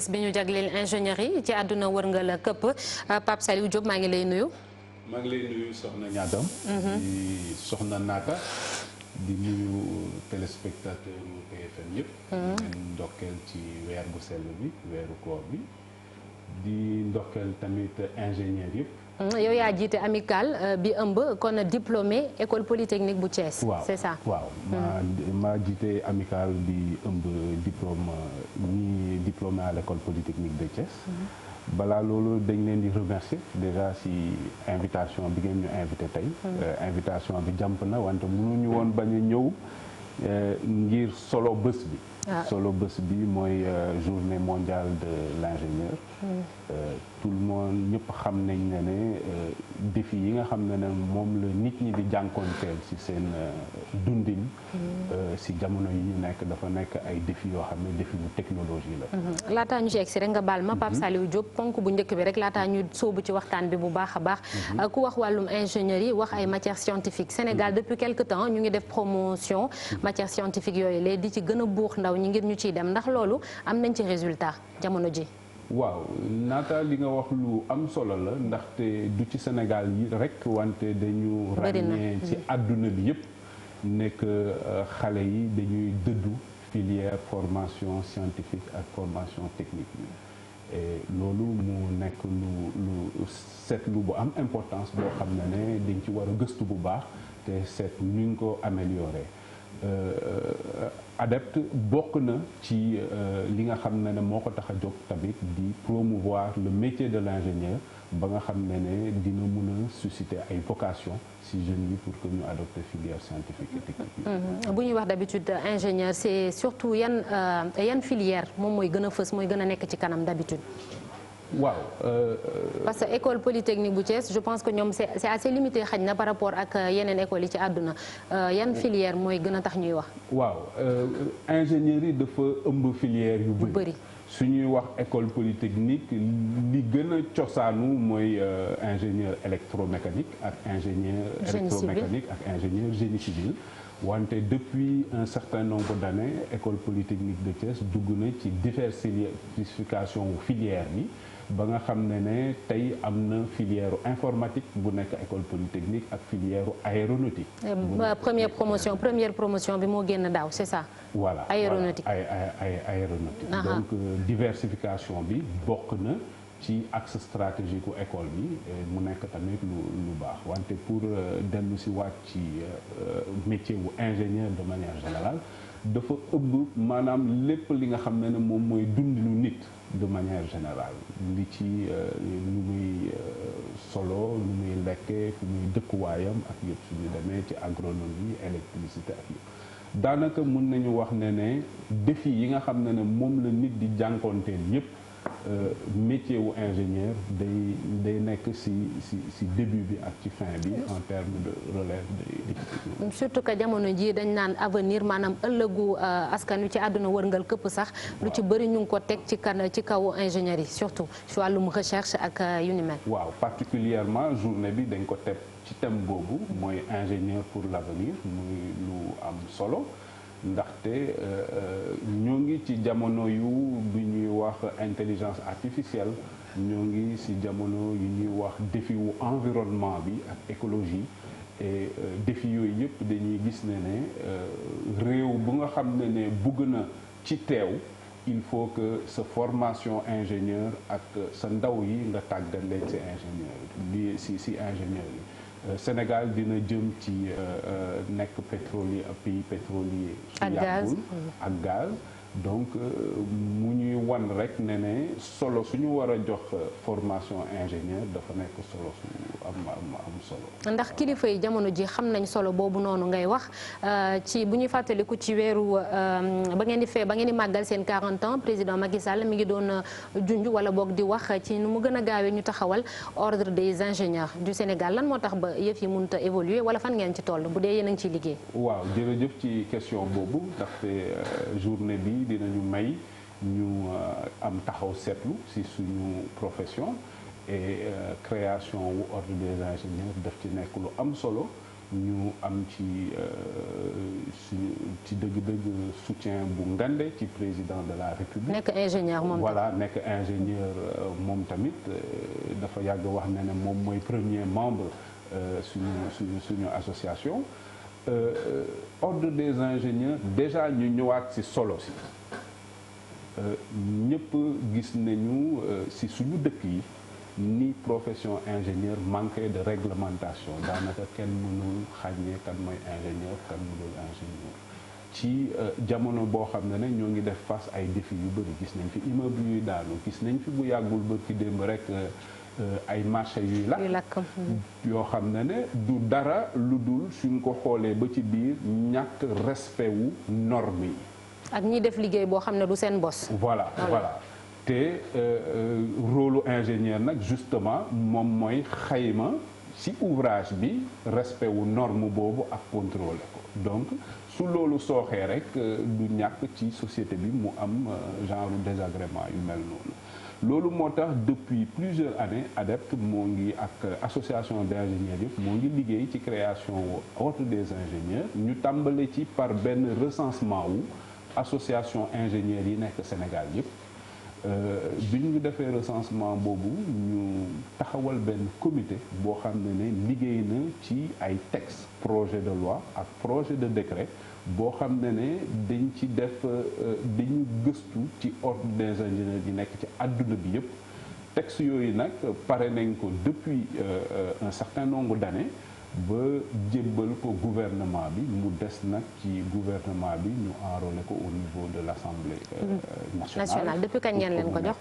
bés bi ñu jagleel ingénierie ci àdduna wërngal këpp Pape Saliou Diop maa ngi lay nuyu. maa ngi lay nuyu soxna Ñaadam. di soxna Naata. di nuyu téléspectateur yu TFM yëpp. di ndokkeel ci weer bu sell bi weeru koor bi. di ndokkeel tamit ingénieur yëpp. yow yaa jiite amical bi ëmb kon diplômé école polytechnique bu Thiès. c'est ça waaw maa jiite amical bi ëmb diplôme ñi diplômé à l'école polytechnique de Thiès. balaa loolu dañ leen di remercier déjà ci invitation bi ngeen ñu invité tey. invitation bi jàmp na wante mënuñu woon bañ a ñëw ngir solo bés bi. solo bés bi mooy journée mondiale de l'ingénieur. tout le monde ñëpp xam nañ ne défi yi nga xam ne moom la nit ñi di jànkoonteel ci seen dundin. ci jamono yi ñu nekk dafa nekk ay défi yoo xam ne défi bu technologie la. laataa ñu ci egsi rek nga baal ma Pape Saliou Diop ponk bu njëkk bi rek laataa ñu sóobu ci waxtaan bi bu baax a baax. ku wax wàllum ingénierie wax ay matières scientifiques Sénégal depuis quelque temps ñu ngi def promotion matières scientifiques yooyu léegi di ci gën a buux ndaw ñi ngir ñu ciy dem ndax loolu am nañ ci résultat jamono ji. waaw naata li nga wax lu am solo la ndaxte du ci Sénégal yi rek wante dañu ràññee ci àdduna bi yëpp nekk xale yi dañuy dëddu filière formation scientifique ak formation technique bi et loolu mu nekk lu seetlu bu am importance boo xam ne dañ ci war a gëstu bu baax te seet nu ñu ko améliorer. ADEPT bokk na ci li nga xam ne moo ko tax a jóg tamit di promouvoir le métier de l'ingénieur ba nga xam ne dina mën a susciter ay vocation ci jeunes yi pour que ñu adopter filière scientifique et technique. bu ñuy wax d'habitude ingénieur c'est surtout yan filière moom mooy gën a fës mooy gën a nekk ci kanam d'habitude. waaw. parce que école polytechnique bu Thiès je pense que ñoom c'est assez limité xaj na par rapport ak yeneen écoles yi ci àdduna yan filière mooy gën a tax ñuy wax. waaw ingénierie yi dafa ëmb filière yu bëri. su ñuy wax école polytechnique li gën a cosaanu mooy ingénieur électromécanique ak ingénieur électromécanique ak ingénieur génie civil. wante depuis un certain nombre d'années école polytechnique de Thiès dugg na ci diversification filière bi ba nga xam ne tey am na filière informatique bu nekk école polytechnique ak filière aéronautique. première promotion bi moo génn daaw c'est ça. voilà aéronautique aéronautique. donc diversification bi bokk na ci axe stratégique u école bi mu nekk tamit lu baax wante pour dellu si waat ci métier wu ingénieur de manière générale dafa ëmb maanaam lépp li nga xam ne moom mooy dundinu nit de manière générale li ci lu muy solo lu muy lekkee fu muy dëkkuwaayam ak yëpp suñu demee ci agronomie électricité ak yëpp daanaka mën nañu wax ne défi yi nga xam ne moom la nit di jànkoonteel yëpp métier wu ingénieur day nekk ci début bi ak ci fin bi en termes de relève de surtout que jamono ji dañ naan avenir maanaam ëllëgu askan wi ci àdduna wërngal këpp sax lu ci bëri ñu ngi ko teg ci kaw ingénierie surtout ci wàllum recherche ak yu ni mel. waaw particulièrement journée bi dañ ko teg ci thème boobu mooy ingénieur pour l'avenir muy lu am solo. ndaxte ñoo ngi ci jamono yu bu ñuy wax intelligence artificielle ñoo ngi ci jamono yu ñuy wax défi wu environnement bi ak écologie et défi yooyu yëpp dañuy gis ne réew bu nga xam ne bëgg na ci teew il faut que sa formation ingénieur ak sa ndaw yi nga tàggat leen ci ingénieur li ci ingénieur yi. Sénégal dina jëm ci nekk pétrolier pays pétrolier. ak gaz ak gaz donc mu ñuy wan rek ne solo suñu war a jox formation ingénieur dafa nekk solo su am solo. ndax kilifa yi jamono ji xam nañ solo boobu noonu ngay wax ci bu ñuy fàttaliku ci weeru ba ngeen di màggal seen 40 ans président Macky Sall mi ngi doon junj wala boog di wax ci nu mu gën a gaawee ñu taxawal ordre des ingénieurs du Sénégal lan moo tax ba yëf yi mënut a évoluer wala fan ngeen ci toll bu dee yéen a ngi ciy liggéey. waaw jërëjëf ci question boobu ndaxte journée bi dinañu may ñu am taxaw seetlu ci suñu profession et création wu ordre des ingénieurs daf ci nekk lu am solo ñu am ci dëgg-dëgg soutien bu ngande ci président de la République. nekk ingénieur moom voilà nekk ingénieur moom tamit dafa yàgg wax ne moom mooy premier membre suñu association. Ordre des ingénieurs déjà ñu ñëwaat ci solo si ñëpp gis nañu ci suñu dëkk yi ni profession ingénieur manqué de réglementation daanaka kenn mënul xàññee kan mooy ingénieur kan mënul ingénieur ci jamono boo xam ne ñoo ngi def face ay défis yu bëri gis nañ fi immeuble yuy daanu gis nañ fi bu yàggul bërki démb rek ay marché yuy lakk yoo xam ne du dara lu dul suñ ko xoolee ba ci biir ñàkk respect wu norme yi ak ñi def liggéey boo xam ne du seen bos. voilà te rôle ingénieur nag justement moom mooy xayma ci ouvrage bi respect wu norme boobu ak contrôler ko donc su loolu sooxee rek du ñàkk ci société bi mu am genre désagrément yu mel noonu loolu moo tax depuis plusieurs années ADEPT moo ngi ak association d'ingénieurs yëpp moo ngi liggéey ci création ordre des ingénieurs ñu tàmbale ci par benn recensement wu association ingénieurs yi nekk Sénégal yëpp bi ñu defee recensement boobu ñu taxawal benn comité boo xam ne liggéey na ci ay texte projet de loi ak projet de décret boo xam ne dañ ci def dañu gëstu ci ordre des ingénieurs yi nekk ci àdduna bi yëpp texte yooyu nag pare nañ ko depuis un certain nombre d'années ba jébbal ko gouvernement bi mu des nag ci gouvernement bi ñu enrôlé ko au niveau de l'Assemblée nationale. Depuis kañ ngeen leen ko jox.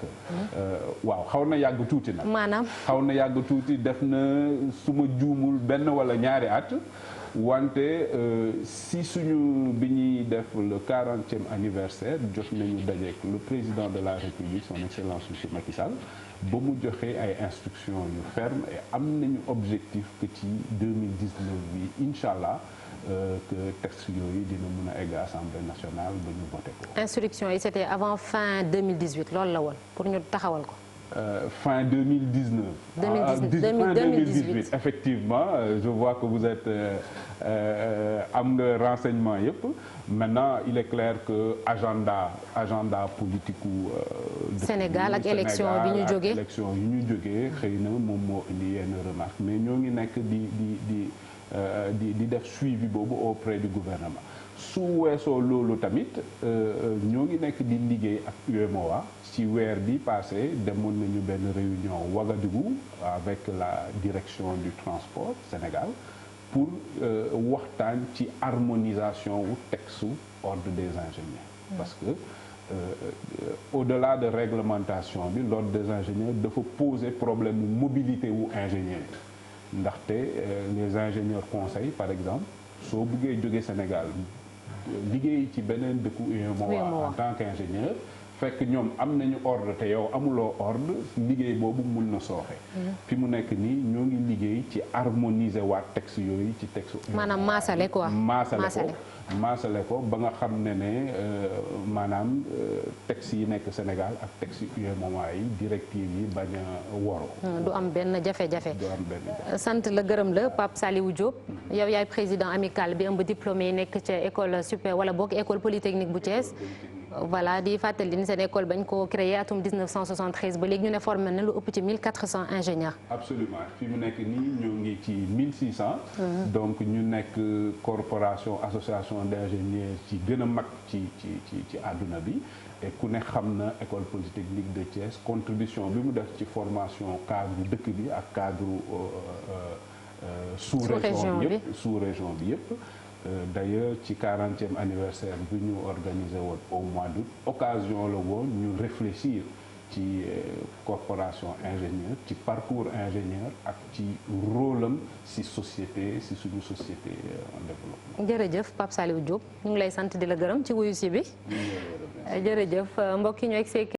waaw xaw na yàgg tuuti nag. maanaam xaw na yàgg tuuti def na su ma juumul benn wala ñaari at. wante si suñu bi ñuy def le 40e anniversaire jot nañu dajeek le président de la République son excellence monsieur Macky Sall ba mu joxee ay instructions yu ferme et am nañu objectif que ci 2019 bi incha allah que texte yooyu dina mën a egg assemblée nationale ba ñu voté ko. instructions yi c'était avant fin 2018 loolu la woon pour ñu taxawal ko. Fin 2019. 2018 effectivement je vois que vous êtes am nga renseignement yëpp maintenant il est clair que agenda politique Sénégal ak élection bi ñu jógee élection yi ñu jógee xëy na moom moo indi yenn remarque mais ñoo ngi nekk di def suivi boobu auprès du gouvernement su weesoo loolu tamit ñoo ngi nekk di liggéey ak UEMOA ci weer bi passé demoon nañu benn réunion Ouagadougou avec la direction du transport Sénégal pour waxtaan ci harmonisation wu texte ordre des ingénieurs parce que au-delà de réglementation bi l'ordre des ingénieurs dafa poser problème mu mobilité wu ingénieur ndaxte les ingénieurs conseils par exemple soo buggee jóge Sénégal liggéey ci beneen dëkku UEMOA en tant qu'ingénieur fekk ñoom am nañu ordre te yow amuloo ordre liggéey boobu mun na sooxe. fi mu nekk nii ñoo ngi liggéey ci harmoniser waat texte yooyu ci texte. maanaam maasale quoi maasale ko ba nga xam ne maanaam texte yi nekk Sénégal ak texte UEMOA yi directive yi bañ a waroo. du am benn jafe-jafe. sant la gërëm la Pape Saliou Diop. yow yaay président amical bi ëmb diplômé yi nekk ca école supérieure wala boog école polytechnique bu Thiès. voilà di fàttali ni seen école bañ ko créé atum 1973 ba léegi ñu ne formé na lu ëpp ci 1400 ingénieurs. absolument fi mu nekk nii ñoo ngi ci 1600. donc ñu nekk corporation association d'ingénieurs ci gën a mag ci àdduna bi et ku ne xam na école polytechnique de Thiès contribution bi mu def ci formation cadre dëkk bi ak cadre sous-région bi yëpp. D'ailleurs ci 40e anniversaire bi ñu organisé woon au mois d'août occasion la woon ñu réfléchir ci corporation ingénieur ci parcours ingénieur ak ci rôle am ci société ci suñu société en développement. jërëjëf Pape Saliou Diop ñu ngi lay sant di la gërëm ci wuyu si bi. jërëjëf mbokk yi ñu egg